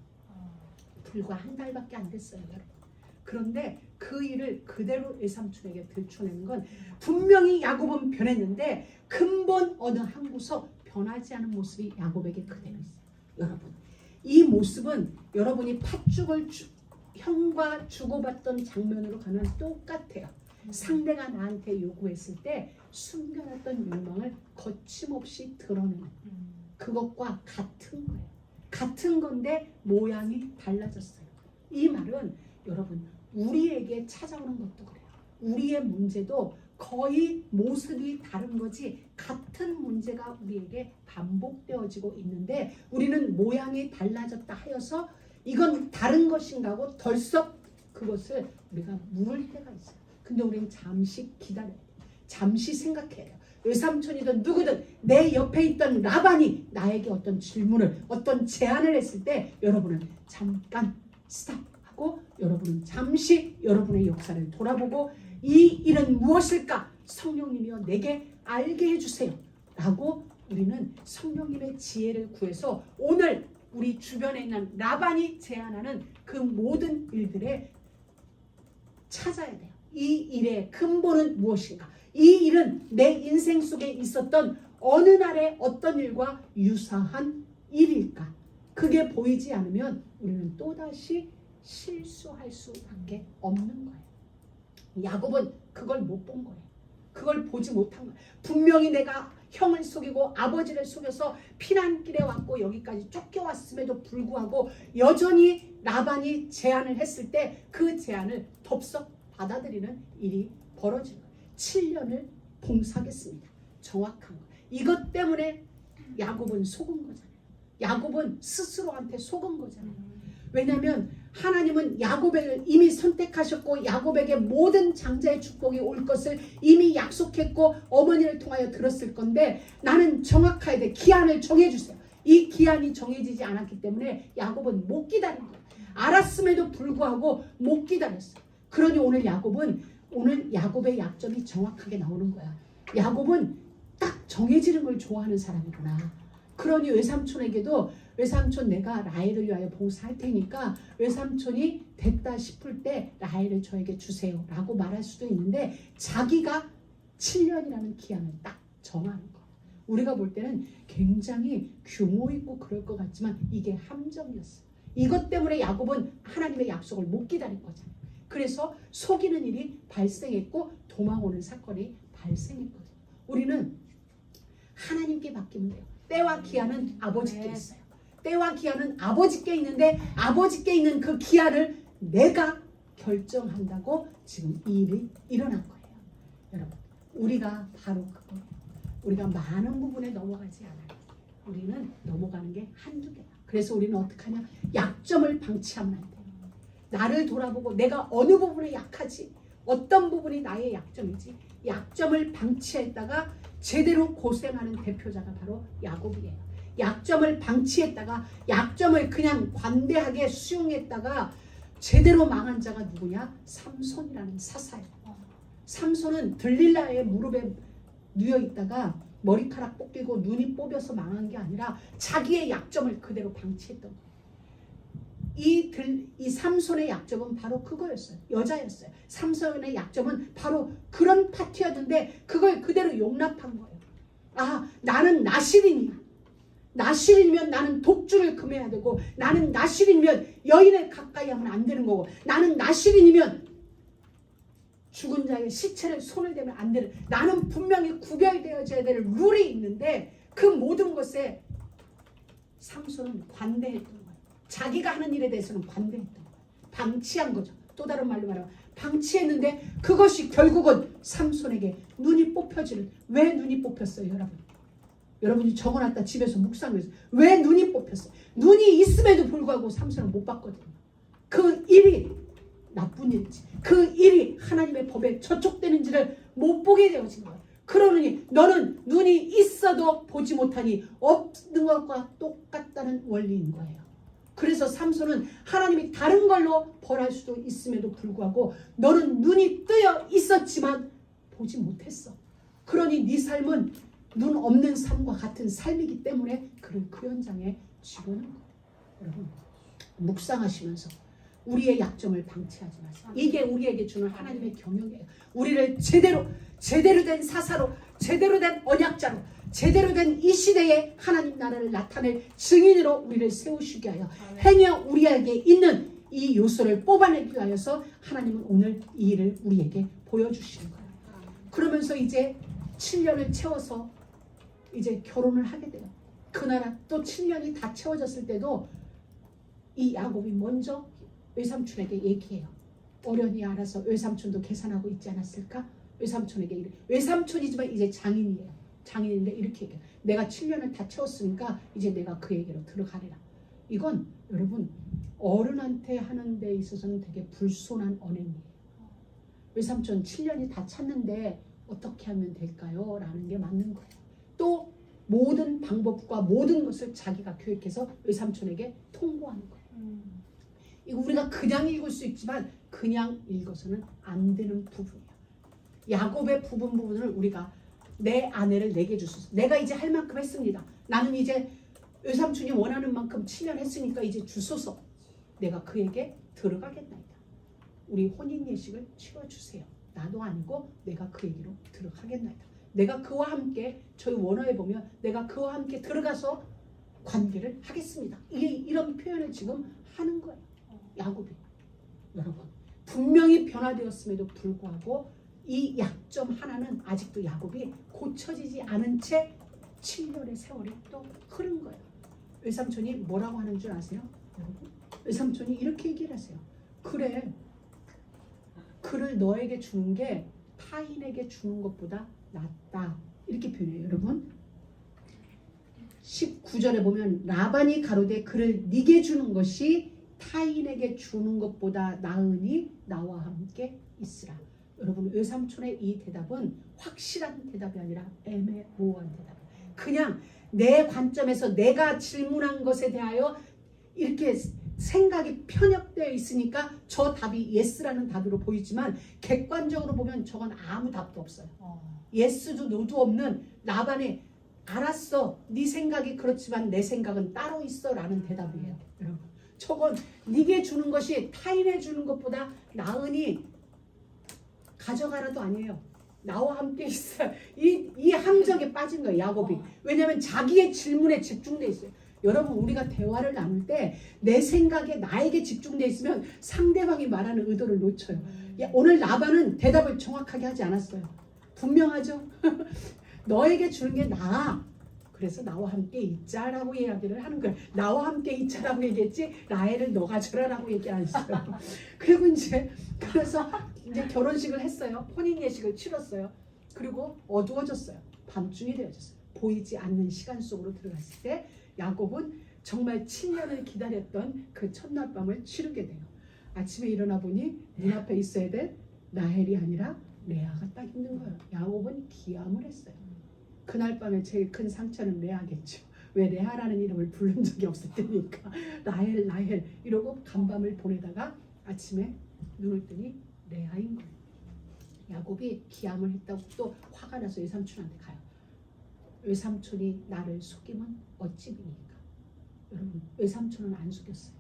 불과 한 달밖에 안 됐어요, 여러분. 그런데 그 일을 그대로 외삼촌에게 들춰내는 건 분명히 야곱은 변했는데 근본 어느 한 구석 변하지 않은 모습이 야곱에게 그대로 있어요. 여러분, 이 모습은 여러분이 팥죽을 형과 주고받던 장면으로 가면 똑같아요. 상대가 나한테 요구했을 때 숨겨놨던 욕망을 거침없이 드러내는 그것과 같은 거예요. 같은 건데 모양이 달라졌어요. 이 말은 여러분, 우리에게 찾아오는 것도 그래요. 우리의 문제도 거의 모습이 다른 거지 같은 문제가 우리에게 반복되어지고 있는데 우리는 모양이 달라졌다 하여서 이건 다른 것인가 하고 덜썩 그것을 우리가 물을 때가 있어요. 근데 우리는 잠시 기다려야 돼요. 잠시 생각해야 돼요. 외삼촌이든 누구든 내 옆에 있던 라반이 나에게 어떤 질문을, 어떤 제안을 했을 때 여러분은 잠깐 스탑하고 여러분은 잠시 여러분의 역사를 돌아보고 이 일은 무엇일까? 성령님이여 내게 알게 해주세요 라고 우리는 성령님의 지혜를 구해서 오늘 우리 주변에 있는 라반이 제안하는 그 모든 일들에 찾아야 돼요. 이 일의 근본은 무엇인가? 이 일은 내 인생 속에 있었던 어느 날의 어떤 일과 유사한 일일까? 그게 보이지 않으면 우리는 또다시 실수할 수밖에 없는 거예요. 야곱은 그걸 못 본 거예요. 그걸 보지 못한 거예요. 분명히 내가 형을 속이고 아버지를 속여서 피난길에 왔고 여기까지 쫓겨왔음에도 불구하고 여전히 라반이 제안을 했을 때 그 제안을 덥석 받아들이는 일이 벌어진 거예요. 7년을 봉사하겠습니다. 정확한 거. 이것 때문에 야곱은 속은 거잖아요. 야곱은 스스로한테 속은 거잖아요. 왜냐하면 하나님은 야곱을 이미 선택하셨고 야곱에게 모든 장자의 축복이 올 것을 이미 약속했고 어머니를 통하여 들었을 건데 나는 정확해야 돼. 기한을 정해주세요. 이 기한이 정해지지 않았기 때문에 야곱은 못 기다린 거예요. 알았음에도 불구하고 못 기다렸어요. 그러니 오늘 야곱의 약점이 정확하게 나오는 거야. 야곱은 딱 정해지는 걸 좋아하는 사람이구나. 그러니 외삼촌에게도 외삼촌 내가 라헬을 위하여 봉사할 테니까 외삼촌이 됐다 싶을 때 라헬을 저에게 주세요 라고 말할 수도 있는데 자기가 7년이라는 기한을 딱 정하는 거예요. 우리가 볼 때는 굉장히 규모 있고 그럴 것 같지만 이게 함정이었어요. 이것 때문에 야곱은 하나님의 약속을 못 기다린 거잖아요. 그래서 속이는 일이 발생했고 도망오는 사건이 발생했거든요. 우리는 하나님께 맡기면 돼요. 때와 기한은 아버지께 있어요. 때와 기한은 아버지께 있는데 아버지께 있는 그 기한을 내가 결정한다고 지금 이 일이 일어난 거예요. 여러분, 우리가 바로 그거예요. 우리가 많은 부분에 넘어가지 않아요. 우리는 넘어가는 게 한두 개야. 그래서 우리는 어떻게 하냐? 약점을 방치하면 안 돼요. 나를 돌아보고 내가 어느 부분에 약하지? 어떤 부분이 나의 약점이지? 약점을 방치했다가 제대로 고생하는 대표자가 바로 야곱이에요. 약점을 방치했다가 약점을 그냥 관대하게 수용했다가 제대로 망한 자가 누구냐? 삼손이라는 사사예요. 삼손은 들릴라의 무릎에 누워 있다가 머리카락 뽑히고 눈이 뽑여서 망한 게 아니라 자기의 약점을 그대로 방치했던 거예요. 이 삼손의 약점은 바로 그거였어요. 여자였어요. 삼손의 약점은 바로 그런 파티였는데 그걸 그대로 용납한 거예요. 아, 나는 나실인이야. 나실이면 나는 독주를 금해야 되고 나는 나실이면 여인을 가까이 하면 안 되는 거고 나는 나실이면 죽은 자의 시체를 손을 대면 안 되는, 나는 분명히 구별되어져야 될 룰이 있는데 그 모든 것에 삼손은 관대했던 거예요. 자기가 하는 일에 대해서는 관대했던 거예요. 방치한 거죠. 또 다른 말로 말하면 방치했는데 그것이 결국은 삼손에게 눈이 뽑혀지는. 왜 눈이 뽑혔어요, 여러분? 여러분이 적어놨다 집에서 묵상해서 왜 눈이 뽑혔어요? 눈이 있음에도 불구하고 삼손은 못 봤거든요. 그 일이 나쁜 일인지, 그 일이 하나님의 법에 저촉되는지를 못 보게 되어진 거예요. 그러느니 너는 눈이 있어도 보지 못하니 없는 것과 똑같다는 원리인 거예요. 그래서 삼손은 하나님이 다른 걸로 벌할 수도 있음에도 불구하고 너는 눈이 뜨여 있었지만 보지 못했어. 그러니 네 삶은 눈 없는 삶과 같은 삶이기 때문에 그를 그 현장에 집어넣은 거예요. 여러분, 묵상하시면서 우리의 약점을 방치하지 마세요. 이게 우리에게 주는 하나님의 경영이에요. 우리를 제대로 된 사사로, 제대로 된 언약자로, 제대로 된 이 시대에 하나님 나라를 나타낼 증인으로 우리를 세우시게 하여 행여 우리에게 있는 이 요소를 뽑아내기 위하여서 하나님은 오늘 이 일을 우리에게 보여주시는 거예요. 그러면서 이제 7년을 채워서 이제 결혼을 하게 돼요. 그날 또 7년이 다 채워졌을 때도 이 야곱이 먼저 외삼촌에게 얘기해요. 어련히 알아서 외삼촌도 계산하고 있지 않았을까? 외삼촌에게 이래. 외삼촌이지만 이제 장인이에요. 장인인데 이렇게 얘기해요. 내가 7년을 다 채웠으니까 이제 내가 그에게로 들어가리라. 이건 여러분 어른한테 하는 데 있어서는 되게 불손한 언행이에요. 외삼촌 7년이 다 찼는데 어떻게 하면 될까요? 라는 게 맞는 거예요. 또 모든 방법과 모든 것을 자기가 교육해서 외삼촌에게 통보하는 거예요. 이거 우리가 그냥 읽을 수 있지만 그냥 읽어서는 안 되는 부분이에요. 야곱의 부분을 우리가 내 아내를 내게 주소서. 내가 이제 할 만큼 했습니다. 나는 이제 외삼촌이 원하는 만큼 7년 했으니까 이제 주소서. 내가 그에게 들어가겠나이다. 우리 혼인 예식을 치러주세요. 나도 아니고 내가 그에게로 들어가겠나이다. 내가 그와 함께 저희 원어에 보면 내가 그와 함께 들어가서 관계를 하겠습니다. 이런 표현을 지금 하는 거예요. 야곱이. 여러분 분명히 변화되었음에도 불구하고 이 약점 하나는 아직도 야곱이 고쳐지지 않은 채 7년의 세월이 또 흐른 거예요. 외삼촌이 뭐라고 하는 줄 아세요? 여러분 외삼촌이 이렇게 얘기를 하세요. 그래, 그를 너에게 주는 게 타인에게 주는 것보다 낫다. 이렇게 표현해요. 여러분 19절에 보면 라반이 가로되 그를 네게 주는 것이 타인에게 주는 것보다 나으니 나와 함께 있으라. 여러분 외삼촌의 이 대답은 확실한 대답이 아니라 애매모호한 대답이에요. 그냥 내 관점에서 내가 질문한 것에 대하여 이렇게 생각이 편협되어 있으니까 저 답이 예스라는 답으로 보이지만 객관적으로 보면 저건 아무 답도 없어요. 예스도 노도 없는 라반의 알았어, 네 생각이 그렇지만 내 생각은 따로 있어 라는 대답이에요. 여러분 저건 네게 주는 것이 타인에 주는 것보다 나으니 가져가라도 아니에요. 나와 함께 있어. 이 함정에 빠진 거예요, 야곱이. 왜냐하면 자기의 질문에 집중돼 있어요. 여러분 우리가 대화를 나눌 때 내 생각에 나에게 집중돼 있으면 상대방이 말하는 의도를 놓쳐요. 오늘 라반은 대답을 정확하게 하지 않았어요. 분명하죠? 너에게 주는 게 나아. 그래서 나와 함께 있자라고 이야기를 하는 거예요. 나와 함께 있자라고 얘기했지 라헬을 너가 줘라라고 얘기 안 했어요. 그리고 그래서 이제 결혼식을 했어요. 혼인 예식을 치렀어요. 그리고 어두워졌어요. 밤중이 되어졌어요. 보이지 않는 시간 속으로 들어갔을 때 야곱은 정말 7년을 기다렸던 그 첫날 밤을 치르게 돼요. 아침에 일어나 보니 눈앞에 있어야 될 라헬이 아니라 레아가 딱 있는 거예요. 야곱은 기함을 했어요. 그날 밤에 제일 큰 상처는 레아겠죠. 왜 레아라는 이름을 부른 적이 없을 때니까 라헬 이러고 간밤을 보내다가 아침에 눈을 뜨니 레아인 거예요. 야곱이 기함을 했다고 또 화가 나서 외삼촌한테 가요. 외삼촌이 나를 속이면 어찌 비니까. 여러분 외삼촌은 안 속였어요.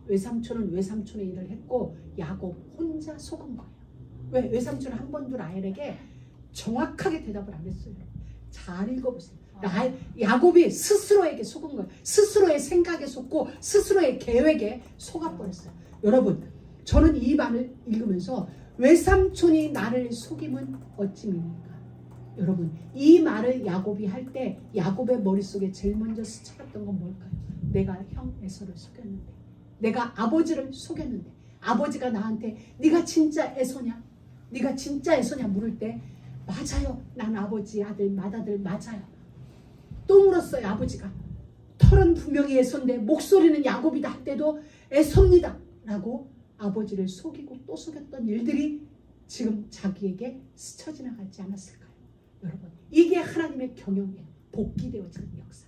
외삼촌은 외삼촌의 일을 했고 야곱 혼자 속은 거예요. 왜? 외삼촌은 한 번도 라헬에게 정확하게 대답을 안 했어요. 잘 읽어보세요. 야곱이 스스로에게 속은 거예요. 스스로의 생각에 속고 스스로의 계획에 속아버렸어요. 여러분 저는 이 말을 읽으면서 외삼촌이 나를 속임은 어찌입니까? 여러분, 이 말을 야곱이 할 때 야곱의 머릿속에 제일 먼저 스쳐갔던 건 뭘까요? 내가 형 에서를 속였는데, 내가 아버지를 속였는데, 아버지가 나한테 네가 진짜 에서냐? 네가 진짜 에서냐 물을 때 맞아요. 난 아버지 아들 맏아들 맞아요. 또 물었어요. 아버지가 털은 분명히 에서인데 목소리는 야곱이다 할 때도 에서입니다 라고 아버지를 속이고 또 속였던 일들이 지금 자기에게 스쳐 지나가지 않았을까요? 여러분, 이게 하나님의 경영이에요. 복귀되어지는 역사.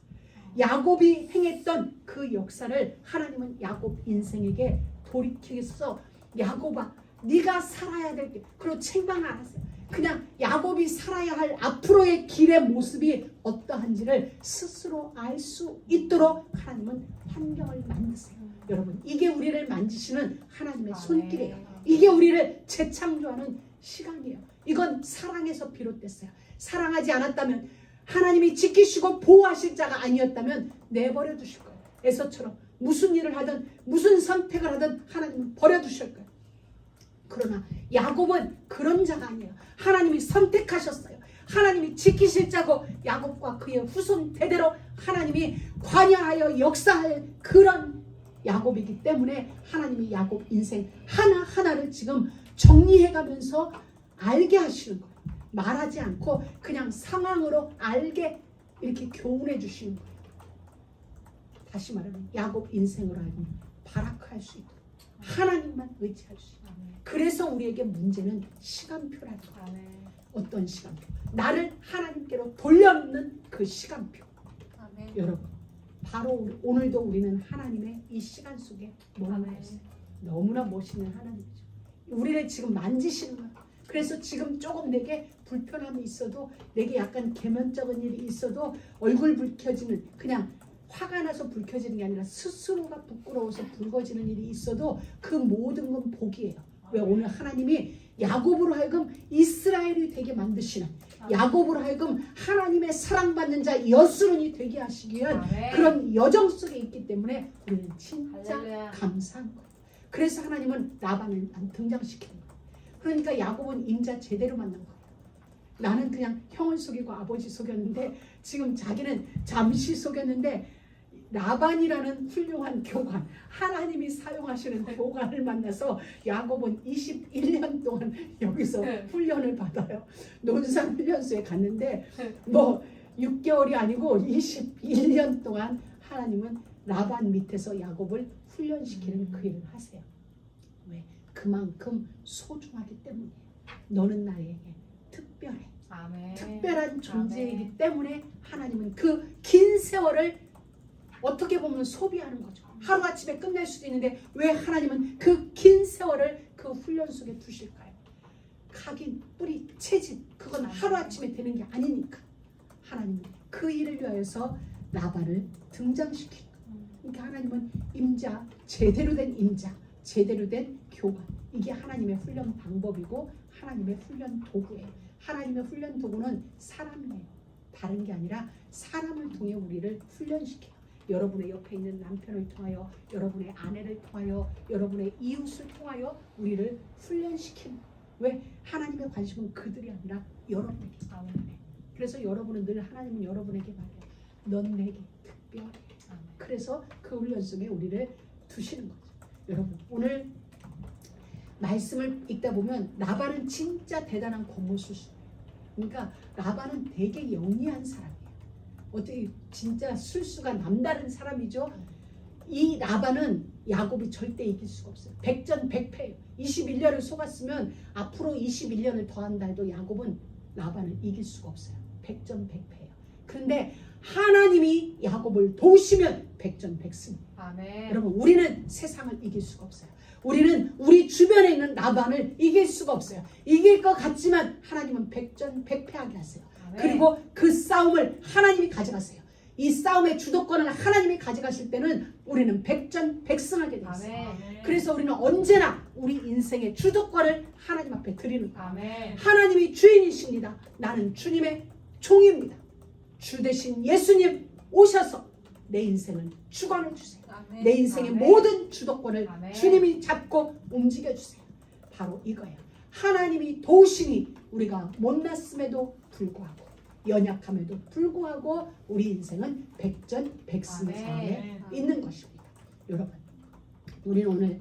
야곱이 행했던 그 역사를 하나님은 야곱 인생에게 돌이키게 써서 야곱아 네가 살아야 될 게, 그리고 책망을 안 했어요. 그냥 야곱이 살아야 할 앞으로의 길의 모습이 어떠한지를 스스로 알 수 있도록 하나님은 환경을 만드세요. 여러분, 이게 우리를 만지시는 하나님의 손길이에요. 이게 우리를 재창조하는 시간이에요. 이건 사랑에서 비롯됐어요. 사랑하지 않았다면, 하나님이 지키시고 보호하실 자가 아니었다면 내버려 두실 거예요. 에서처럼 무슨 일을 하든 무슨 선택을 하든 하나님은 버려두실 거예요. 그러나 야곱은 그런 자가 아니에요. 하나님이 선택하셨어요. 하나님이 지키실 자고 야곱과 그의 후손 대대로 하나님이 관여하여 역사할 그런 야곱이기 때문에 하나님이 야곱 인생 하나하나를 지금 정리해가면서 알게 하시는 거예요. 말하지 않고 그냥 상황으로 알게 이렇게 교훈해 주시는 거예요. 다시 말하면 야곱 인생으로 하여금 발악할 수 있도록 하나님만 의지할 수 있도록. 그래서 우리에게 문제는 시간표라는 거예요. 어떤 시간표? 나를 하나님께로 돌려놓는 그 시간표. 여러분, 바로 오늘도 우리는 하나님의 이 시간 속에 머물러 있어요. 너무나 멋있는 하나님이죠. 우리를 지금 만지시는 거예요. 그래서 지금 조금 내게 불편함이 있어도, 내게 약간 계면적인 일이 있어도, 얼굴 붉혀지는, 그냥 화가 나서 붉혀지는 게 아니라 스스로가 부끄러워서 붉어지는 일이 있어도 그 모든 건 복이에요. 왜? 오늘 하나님이 야곱으로 하여금 이스라엘이 되게 만드시는, 야곱으로 하여금 하나님의 사랑받는 자 여수론이 되게 하시기 위한 그런 여정 속에 있기 때문에 우리는 진짜 감사한 거예요. 그래서 하나님은 라반을 등장시키는 거예요. 그러니까 야곱은 임자 제대로 만난 거예요. 나는 그냥 형을 속이고 아버지 속였는데, 지금 자기는 잠시 속였는데 라반이라는 훌륭한 교관, 하나님이 사용하시는 교관을 만나서 야곱은 21년 동안 여기서 훈련을 받아요. 논산 훈련소에 갔는데 뭐 6개월이 아니고 21년 동안 하나님은 라반 밑에서 야곱을 훈련시키는 그 일을 하세요. 왜? 그만큼 소중하기 때문이에요. 너는 나에게 특별해. 아멘. 특별한 존재이기 아멘. 때문에 하나님은 그 긴 세월을 어떻게 보면 소비하는 거죠. 하루아침에 끝날 수도 있는데 왜 하나님은 그 긴 세월을 그 훈련 속에 두실까요? 각인, 뿌리, 채집, 그건 하루아침에 되는 게 아니니까 하나님은 그 일을 위하여서 라반을 등장시키는 거예요. 그러니까 하나님은 임자, 제대로 된 임자, 제대로 된 교관, 이게 하나님의 훈련 방법이고 하나님의 훈련 도구예요. 하나님의 훈련 도구는 사람이에요. 다른 게 아니라 사람을 통해 우리를 훈련시켜요. 여러분의 옆에 있는 남편을 통하여, 여러분의 아내를 통하여, 여러분의 이웃을 통하여 우리를 훈련시키는 거예요. 왜? 하나님의 관심은 그들이 아니라 여러분에게. 그래서 여러분은 늘, 하나님은 여러분에게 말해요. 넌 내게 특별해. 그래서 그 훈련 속에 우리를 두시는 거죠. 여러분, 오늘 말씀을 읽다 보면 라반은 진짜 대단한 고무술수예요. 그러니까 라반은 되게 영리한 사람이에요. 어떻게 진짜 술수가 남다른 사람이죠. 이 라반은 야곱이 절대 이길 수가 없어요. 백전백패예요. 21년을 속았으면 앞으로 21년을 더한다 해도 야곱은 라반을 이길 수가 없어요. 백전백패예요. 그런데 하나님이 야곱을 도우시면 백전백승. 아멘. 여러분, 우리는 세상을 이길 수가 없어요. 우리는 우리 주변에 있는 라반을 이길 수가 없어요. 이길 것 같지만 하나님은 백전백패하게 하세요. 아멘. 그리고 그 싸움을 하나님이 가져가세요. 이 싸움의 주도권을 하나님이 가져가실 때는 우리는 백전백승하게 되어 있어요. 아멘. 그래서 우리는 언제나 우리 인생의 주도권을 하나님 앞에 드리는 거예요. 아멘. 하나님이 주인이십니다. 나는 주님의 종입니다. 주 대신 예수님 오셔서 내 인생을 주관해 주세요. 아멘. 내 인생의 아멘. 모든 주도권을 아멘. 주님이 잡고 움직여 주세요. 바로 이거예요. 하나님이 도우시니 우리가 못났음에도 불구하고 연약함에도 불구하고 우리 인생은 백전백승의 상황에 있는 것입니다. 여러분, 우리는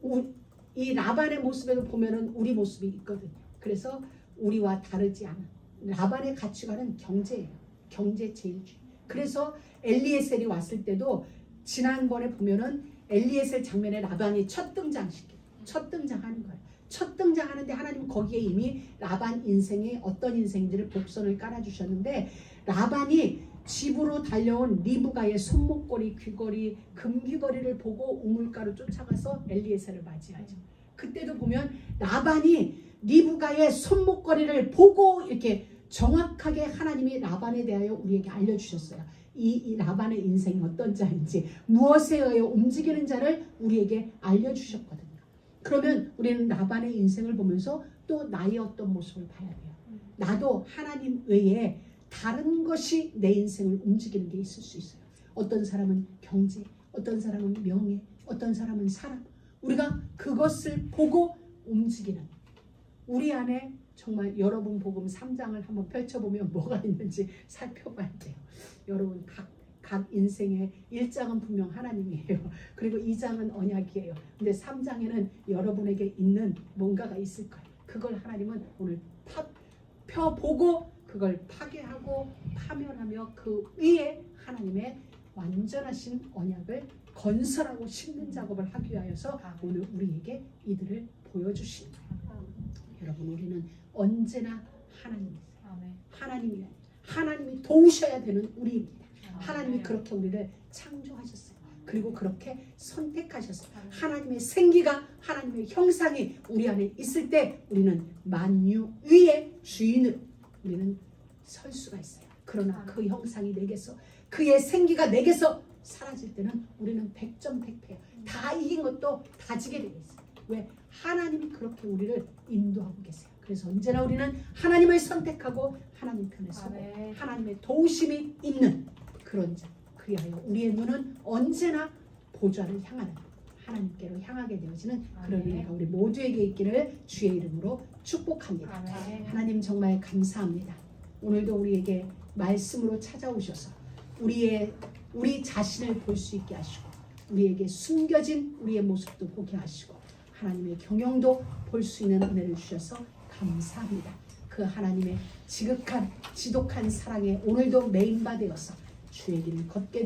오늘 이 라반의 모습에도 보면은 우리 모습이 있거든요. 그래서 우리와 다르지 않은 라반의 가치관은 경제예요. 경제제일주의. 그래서 엘리에셀이 왔을 때도 지난번에 보면은 엘리에셀 장면에 라반이 첫 등장하는 거예요. 첫 등장하는데 하나님은 거기에 이미 라반 인생이 어떤 인생인지를 복선을 깔아주셨는데, 라반이 집으로 달려온 리브가의 손목걸이, 귀걸이, 금귀걸이를 보고 우물가로 쫓아가서 엘리에셀을 맞이하죠. 그때도 보면 라반이 리브가의 손목걸이를 보고 이렇게 정확하게 하나님이 라반에 대하여 우리에게 알려주셨어요. 이 라반의 인생이 어떤 자인지, 무엇에 의하여 움직이는 자를 우리에게 알려주셨거든요. 그러면 우리는 라반의 인생을 보면서 또 나의 어떤 모습을 봐야 돼요. 나도 하나님 외에 다른 것이 내 인생을 움직이는 게 있을 수 있어요. 어떤 사람은 경제, 어떤 사람은 명예, 어떤 사람은 사랑. 우리가 그것을 보고 움직이는, 우리 안에 정말 여러분 복음 3장을 한번 펼쳐보면 뭐가 있는지 살펴봐야 돼요. 여러분 각 인생의 1장은 분명 하나님이에요. 그리고 2장은 언약이에요. 근데 3장에는 여러분에게 있는 뭔가가 있을 거예요. 그걸 하나님은 오늘 펴보고 그걸 파괴하고 파멸하며 그 위에 하나님의 완전하신 언약을 건설하고 심는 작업을 하기 위하여서 오늘 우리에게 이들을 보여주십니다. 여러분, 우리는 언제나 하나님이 도우셔야 되는 우리입니다. 하나님이 그렇게 우리를 창조하셨어요. 그리고 그렇게 선택하셨어요. 하나님의 생기가, 하나님의 형상이 우리 안에 있을 때 우리는 만유 위의 주인으로 우리는 설 수가 있어요. 그러나 그 형상이 내게서, 그의 생기가 내게서 사라질 때는 우리는 백전백패예요. 다 이긴 것도 다 지게 되어 있어요. 왜? 하나님이 그렇게 우리를 인도하고 계세요. 그래서 언제나 우리는 하나님을 선택하고 하나님 편에 서고 하나님의 도우심이 있는 그런 자, 그리하여 우리의 눈은 언제나 보좌를 향하는, 하나님께로 향하게 되어지는 그런 은혜가 우리 모두에게 있기를 주의 이름으로 축복합니다. 하나님 정말 감사합니다. 오늘도 우리에게 말씀으로 찾아오셔서 우리 자신을 볼 수 있게 하시고, 우리에게 숨겨진 우리의 모습도 보게 하시고, 하나님의 경영도 볼 수 있는 은혜를 주셔서 감사합니다. 그 하나님의 지극한 지독한 사랑에 오늘도 메인바 되어서 주의 길을 걷게 되어